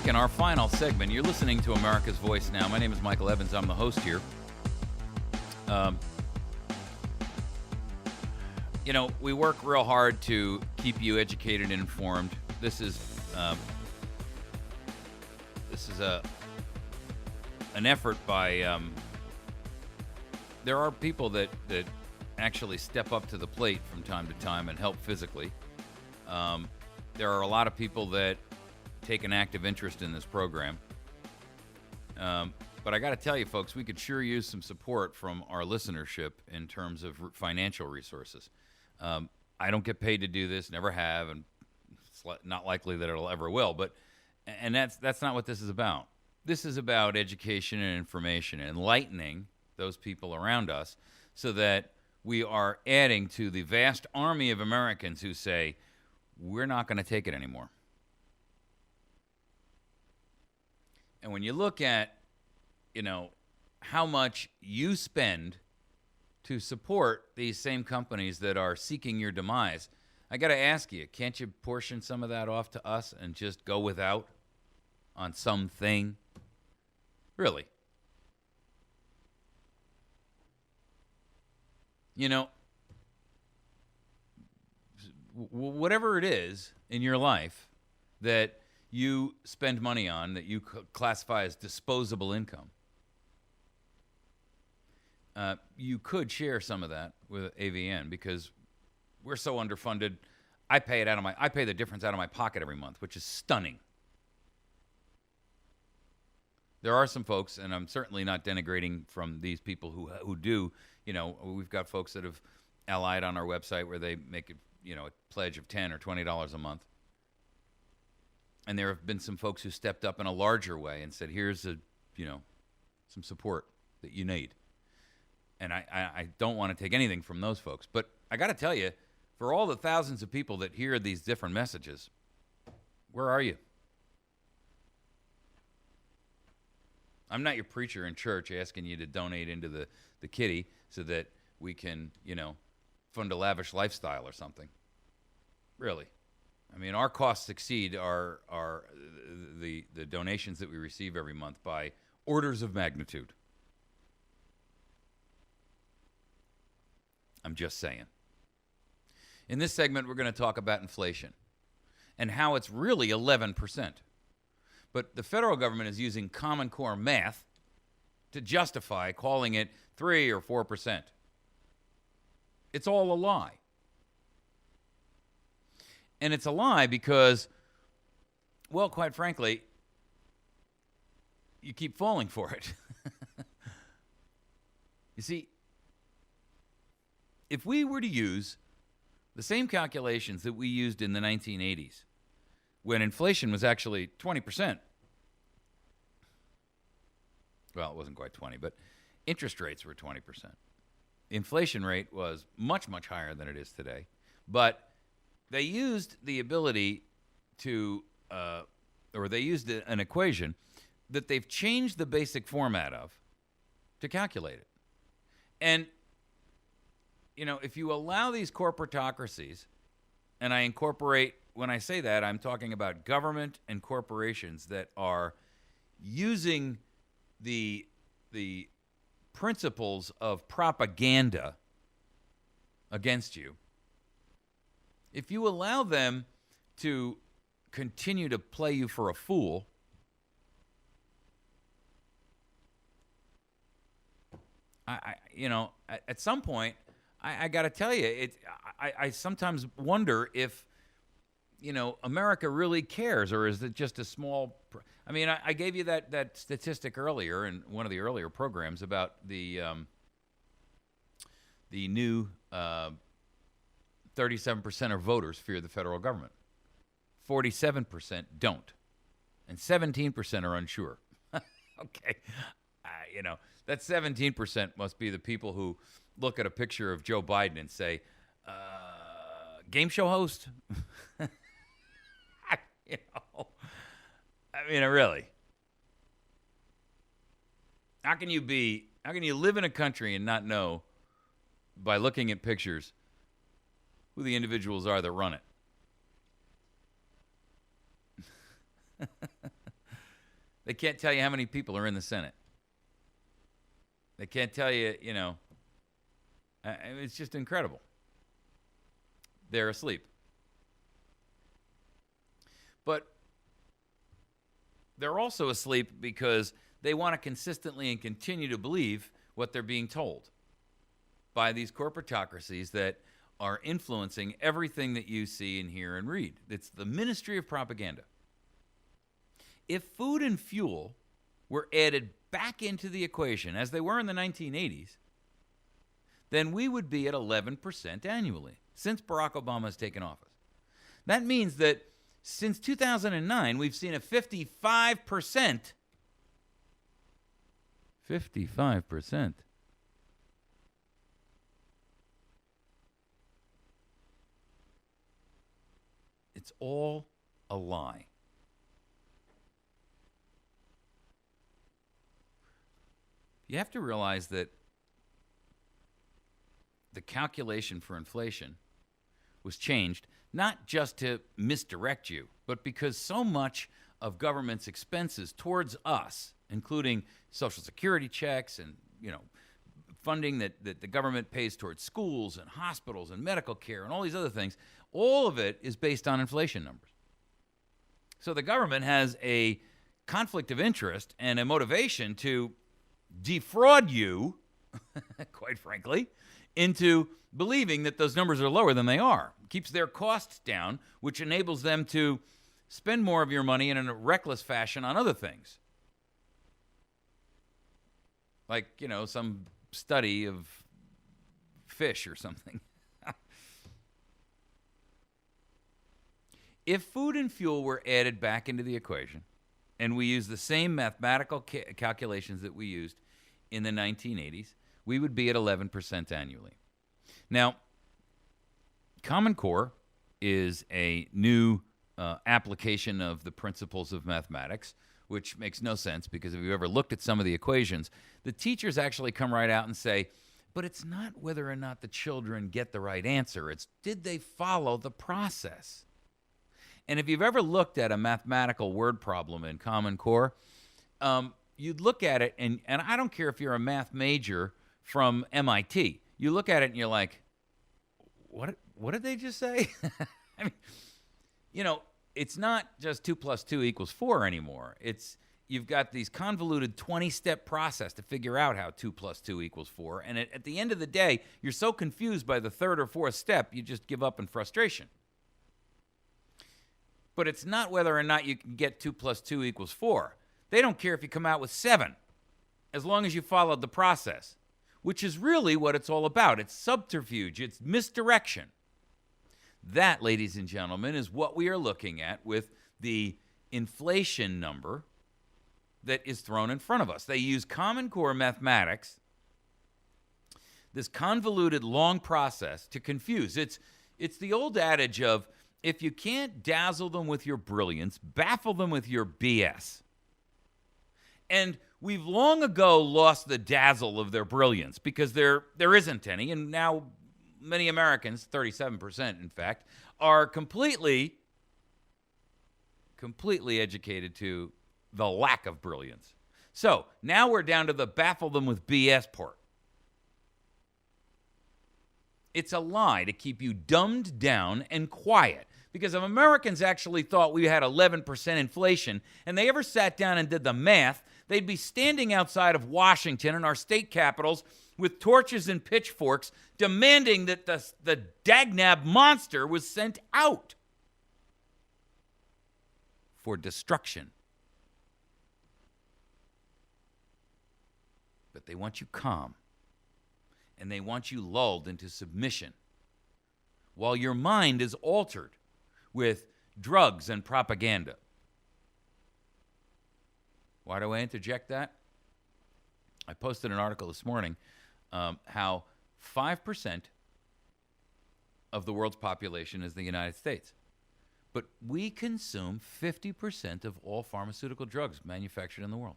back in our final segment. You're listening to America's Voice Now. My name is Michael Evans. I'm the host here. We work real hard to keep you educated and informed. This is an effort by. There are people that actually step up to the plate from time to time and help physically. There are a lot of people that take an active interest in this program. But I got to tell you, folks, we could sure use some support from our listenership in terms of financial resources. I don't get paid to do this, never have, and it's not likely that it'll ever will. And that's not what this is about. This is about education and information, enlightening those people around us so that we are adding to the vast army of Americans who say, we're not going to take it anymore. And when you look at, how much you spend to support these same companies that are seeking your demise, I got to ask you, can't you portion some of that off to us and just go without on something? Really? Whatever it is in your life that you spend money on that you classify as disposable income, you could share some of that with AVN because we're so underfunded. I pay the difference out of my pocket every month, which is stunning. There are some folks, and I'm certainly not denigrating from these people who do. We've got folks that have allied on our website where they make a pledge of $10 or $20 a month. And there have been some folks who stepped up in a larger way and said, here's some support that you need. And I don't want to take anything from those folks. But I got to tell you, for all the thousands of people that hear these different messages, where are you? I'm not your preacher in church asking you to donate into the kitty so that we can, fund a lavish lifestyle or something. Really. I mean, our costs exceed the donations that we receive every month by orders of magnitude. I'm just saying. In this segment, we're going to talk about inflation and how it's really 11%. But the federal government is using Common Core math to justify calling it 3 or 4%. It's all a lie. And it's a lie because, well, quite frankly, you keep falling for it. You see, if we were to use the same calculations that we used in the 1980s, when inflation was actually 20%, well, it wasn't quite 20, but interest rates were 20%. The inflation rate was much, much higher than it is today. But they used the ability to, or they used an equation that they've changed the basic format of to calculate it. And, if you allow these corpritocracies, and I incorporate, when I say that, I'm talking about government and corporations that are using the principles of propaganda against you. If you allow them to continue to play you for a fool, at some point, I got to tell you, I sometimes wonder if, America really cares, or is it just a small? I gave you that statistic earlier in one of the earlier programs about the new 37% of voters fear the federal government. 47% don't, and 17% are unsure. Okay, that 17% must be the people who look at a picture of Joe Biden and say, game show host? Really. How can you live in a country and not know by looking at pictures who the individuals are that run it? They can't tell you how many people are in the Senate. They can't tell you, it's just incredible. They're asleep. But they're also asleep because they want to consistently and continue to believe what they're being told by these corpritocracies that are influencing everything that you see and hear and read. It's the ministry of propaganda. If food and fuel were added back into the equation, as they were in the 1980s, then we would be at 11% annually since Barack Obama has taken office. That means that since 2009, we've seen a 55%. It's all a lie. You have to realize that the calculation for inflation was changed not just to misdirect you, but because so much of government's expenses towards us, including Social Security checks and funding that the government pays towards schools and hospitals and medical care and all these other things, all of it is based on inflation numbers. So the government has a conflict of interest and a motivation to defraud you, quite frankly, into believing that those numbers are lower than they are. It keeps their costs down, which enables them to spend more of your money in a reckless fashion on other things. Like, some study of fish or something. If food and fuel were added back into the equation, and we use the same mathematical calculations that we used in the 1980s, we would be at 11% annually. Now, Common Core is a new application of the principles of mathematics, which makes no sense because if you ever looked at some of the equations, the teachers actually come right out and say, but it's not whether or not the children get the right answer. It's did they follow the process? And if you've ever looked at a mathematical word problem in Common Core, you'd look at it, and I don't care if you're a math major from MIT. You look at it and you're like, what did they just say? I mean, it's not just 2 + 2 = 4 anymore. You've got these convoluted 20-step process to figure out how 2 + 2 = 4. And at the end of the day, you're so confused by the third or fourth step, you just give up in frustration. But it's not whether or not you can get 2 + 2 = 4. They don't care if you come out with 7, as long as you followed the process, which is really what it's all about. It's subterfuge. It's misdirection. That, ladies and gentlemen, is what we are looking at with the inflation number that is thrown in front of us. They use Common Core mathematics, this convoluted, long process, to confuse. It's the old adage of, if you can't dazzle them with your brilliance, baffle them with your BS. And we've long ago lost the dazzle of their brilliance because there isn't any, and now many Americans, 37% in fact, are completely educated to the lack of brilliance. So now we're down to the baffle them with BS part. It's a lie to keep you dumbed down and quiet. Because if Americans actually thought we had 11% inflation and they ever sat down and did the math, they'd be standing outside of Washington and our state capitals with torches and pitchforks demanding that the dagnab monster was sent out for destruction. But they want you calm, and they want you lulled into submission while your mind is altered with drugs and propaganda. Why do I interject that? I posted an article this morning how 5% of the world's population is the United States. But we consume 50% of all pharmaceutical drugs manufactured in the world.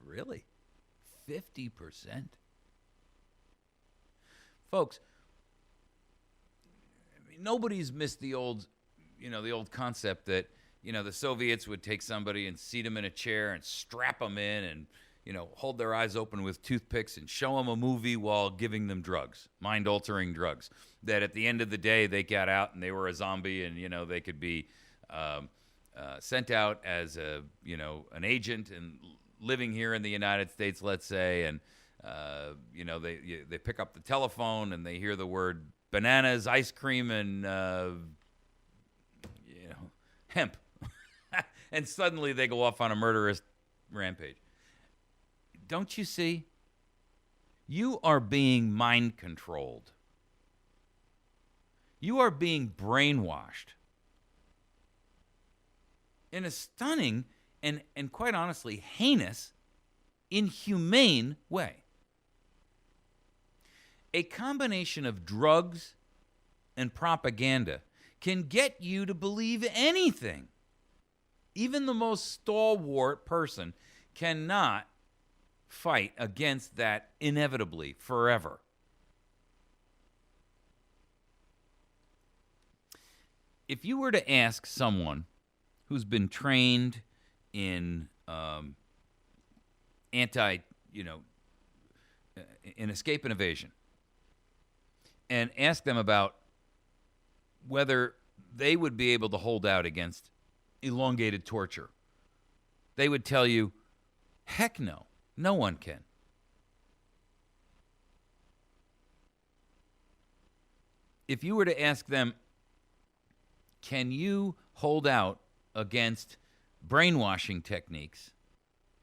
Really? 50%? Folks, nobody's missed the old concept that the Soviets would take somebody and seat them in a chair and strap them in and, hold their eyes open with toothpicks and show them a movie while giving them drugs, mind-altering drugs, that at the end of the day they got out and they were a zombie and, they could be sent out as an agent and living here in the United States, let's say, and, they pick up the telephone and they hear the word bananas, ice cream, and, hemp. And suddenly they go off on a murderous rampage. Don't you see? You are being mind controlled. You are being brainwashed in a stunning and quite honestly heinous, inhumane way. A combination of drugs and propaganda can get you to believe anything. Even the most stalwart person cannot fight against that inevitably forever. If you were to ask someone who's been trained in in escape and evasion, and ask them about whether they would be able to hold out against elongated torture, they would tell you, heck no, no one can. If you were to ask them, can you hold out against brainwashing techniques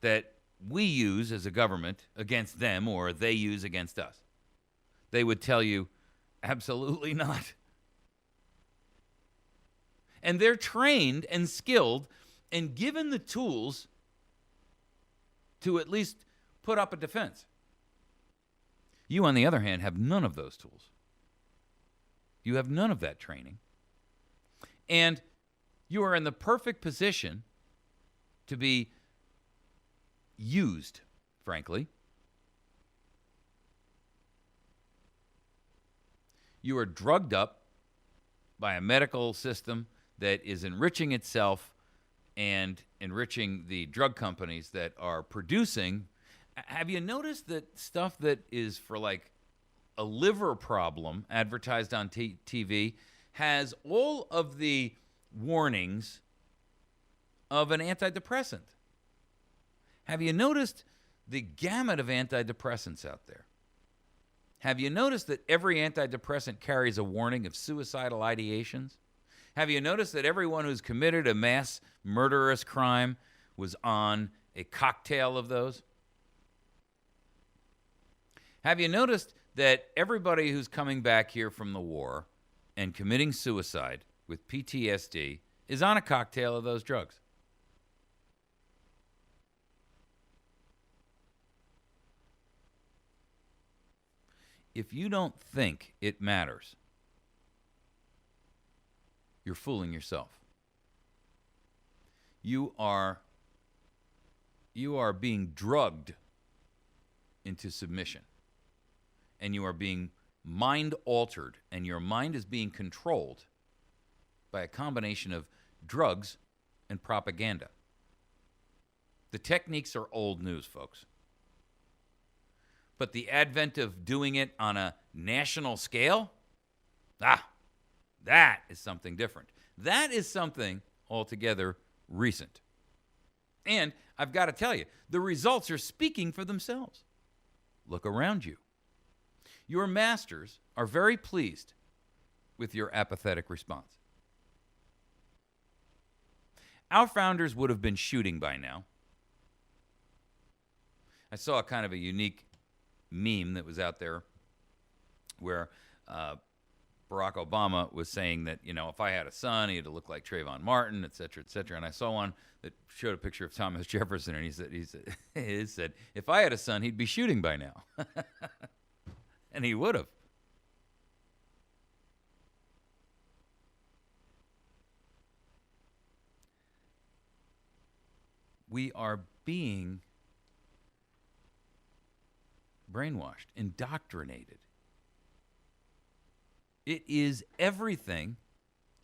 that we use as a government against them or they use against us, they would tell you, absolutely not. And they're trained and skilled and given the tools to at least put up a defense. You, on the other hand, have none of those tools. You have none of that training. And you are in the perfect position to be used, frankly. You are drugged up by a medical system that is enriching itself and enriching the drug companies that are producing. Have you noticed that stuff that is for like a liver problem advertised on TV has all of the warnings of an antidepressant? Have you noticed the gamut of antidepressants out there? Have you noticed that every antidepressant carries a warning of suicidal ideations? Have you noticed that everyone who's committed a mass murderous crime was on a cocktail of those? Have you noticed that everybody who's coming back here from the war and committing suicide with PTSD is on a cocktail of those drugs? If you don't think it matters, you're fooling yourself. You are being drugged into submission. And you are being mind altered, and your mind is being controlled by a combination of drugs and propaganda. The techniques are old news, folks. But the advent of doing it on a national scale, that is something different. That is something altogether recent. And I've got to tell you, the results are speaking for themselves. Look around you. Your masters are very pleased with your apathetic response. Our founders would have been shooting by now. I saw a kind of a unique meme that was out there where Barack Obama was saying that, if I had a son, he had to look like Trayvon Martin, et cetera, et cetera. And I saw one that showed a picture of Thomas Jefferson, and he said, if I had a son, he'd be shooting by now. And he would have. We are being brainwashed, indoctrinated. It is everything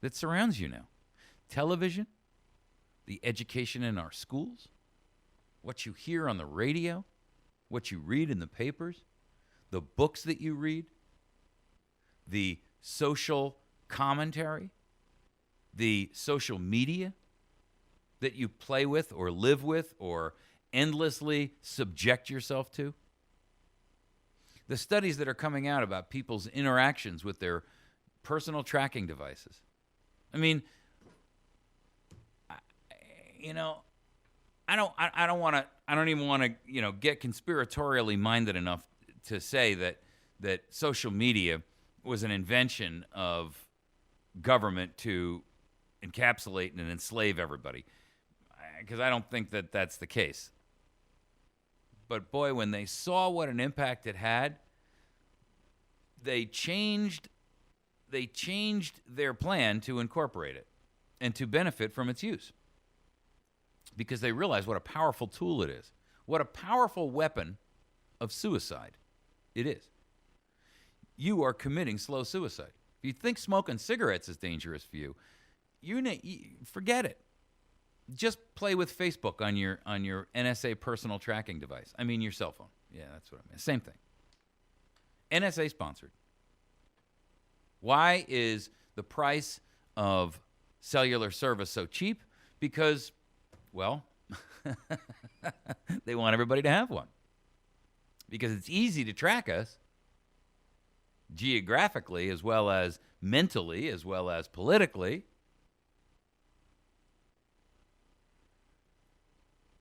that surrounds you now. Television, the education in our schools, what you hear on the radio, what you read in the papers, the books that you read, the social commentary, the social media that you play with or live with or endlessly subject yourself to. The studies that are coming out about people's interactions with their personal tracking devices. I mean, I don't even want to, get conspiratorially minded enough to say that social media was an invention of government to encapsulate and enslave everybody, because I don't think that that's the case. But boy, when they saw what an impact it had, they changed their plan to incorporate it and to benefit from its use, because they realized what a powerful tool it is, what a powerful weapon of suicide it is. You are committing slow suicide. If you think smoking cigarettes is dangerous for you, you forget it. Just play with Facebook on your NSA personal tracking device. I mean your cell phone. Yeah, that's what I mean. Same thing. NSA sponsored. Why is the price of cellular service so cheap? Because, well, they want everybody to have one. Because it's easy to track us geographically, as well as mentally, as well as politically.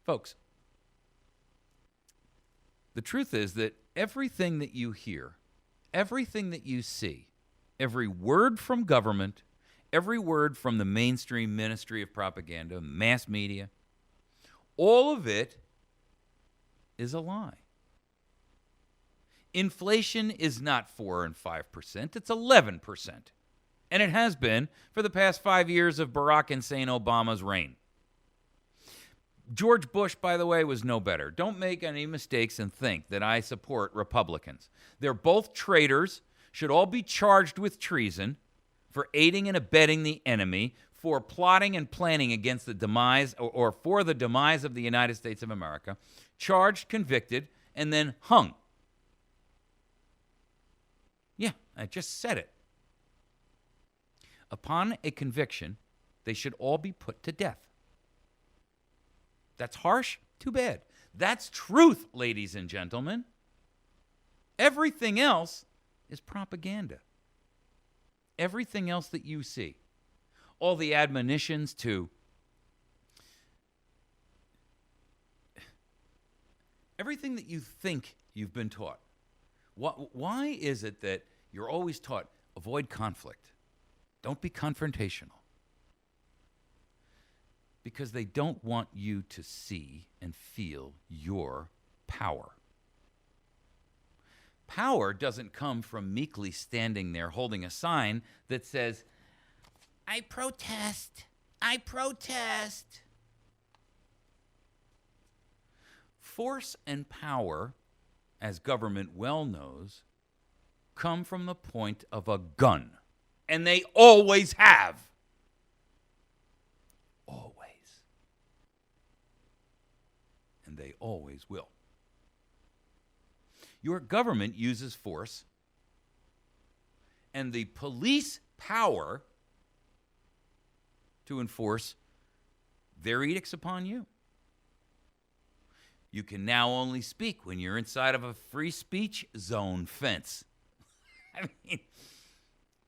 Folks, the truth is that everything that you hear, everything that you see, every word from government, every word from the mainstream ministry of propaganda, mass media, all of it is a lie. Inflation is not 4 and 5%, it's 11%. And it has been for the past 5 years of Barack Hussein Obama's reign. George Bush, by the way, was no better. Don't make any mistakes and think that I support Republicans. They're both traitors, should all be charged with treason for aiding and abetting the enemy, for plotting and planning against the demise or for the demise of the United States of America, charged, convicted, and then hung. Yeah, I just said it. Upon a conviction, they should all be put to death. That's harsh? Too bad. That's truth, ladies and gentlemen. Everything else is propaganda. Everything else that you see, all the admonitions to everything that you think you've been taught. Why is it that you're always taught, avoid conflict, don't be confrontational? Because they don't want you to see and feel your power. Power doesn't come from meekly standing there holding a sign that says, I protest, I protest. Force and power, as government well knows, come from the point of a gun. And they always have. Always. And they always will. Your government uses force and the police power to enforce their edicts upon you. You can now only speak when you're inside of a free speech zone fence. I mean,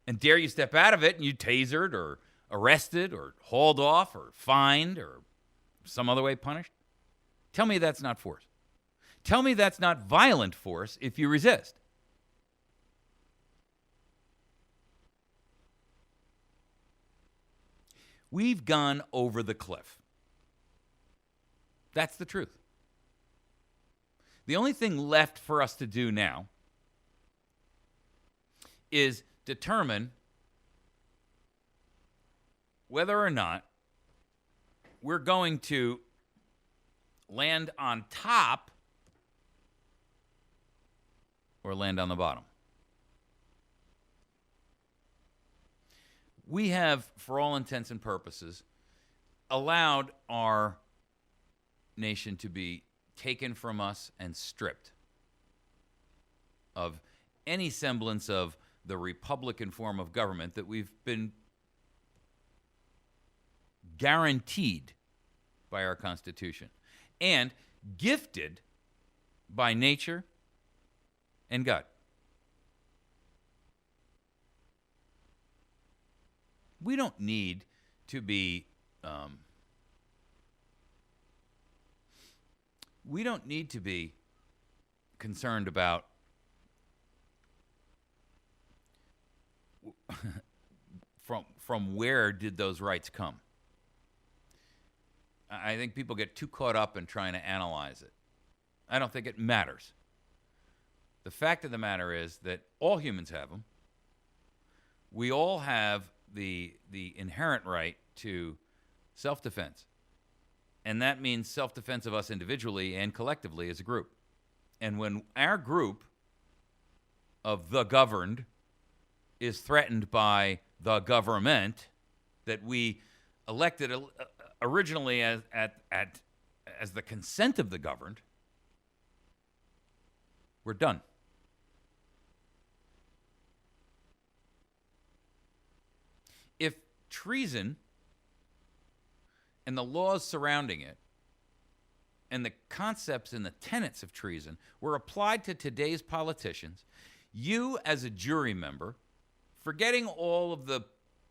and dare you step out of it and you tasered or arrested or hauled off or fined or some other way punished? Tell me that's not force. Tell me that's not violent force if you resist. We've gone over the cliff. That's the truth. The only thing left for us to do now is determine whether or not we're going to land on top or land on the bottom. We have, for all intents and purposes, allowed our nation to be taken from us and stripped of any semblance of the Republican form of government that we've been guaranteed by our Constitution and gifted by nature and God. We don't need to be concerned about from where did those rights come. I think people get too caught up in trying to analyze it. I don't think it matters. The fact of the matter is that all humans have them. We all have the inherent right to self-defense. And that means self-defense of us individually and collectively as a group. And when our group of the governed is threatened by the government that we elected originally as the consent of the governed, we're done. If treason and the laws surrounding it and the concepts and the tenets of treason were applied to today's politicians, you as a jury member, forgetting all of the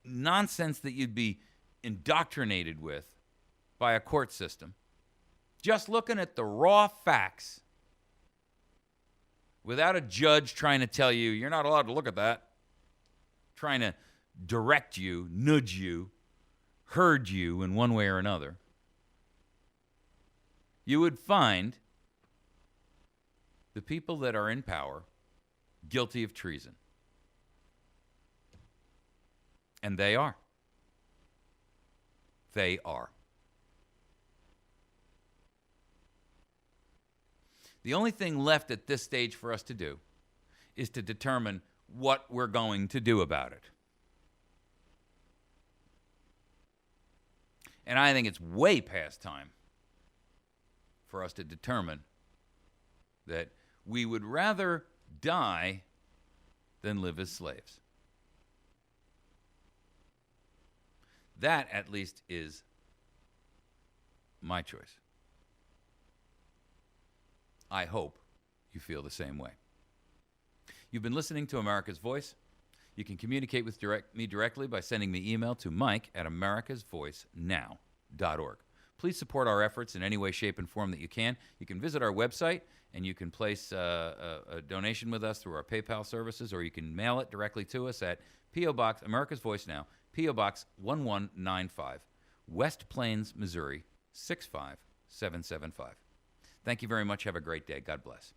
nonsense that you'd be indoctrinated with by a court system, just looking at the raw facts without a judge trying to tell you, you're not allowed to look at that, trying to direct you, nudge you, herd you in one way or another, you would find the people that are in power guilty of treason. And they are. They are. The only thing left at this stage for us to do is to determine what we're going to do about it. And I think it's way past time for us to determine that we would rather die than live as slaves. That, at least, is my choice. I hope you feel the same way. You've been listening to America's Voice. You can communicate with me directly by sending me email to mike@americasvoicenow.org. Please support our efforts in any way, shape, and form that you can. You can visit our website, and you can place a donation with us through our PayPal services, or you can mail it directly to us at P.O. Box, America's Voice Now, P.O. Box 1195, West Plains, Missouri, 65775. Thank you very much. Have a great day. God bless.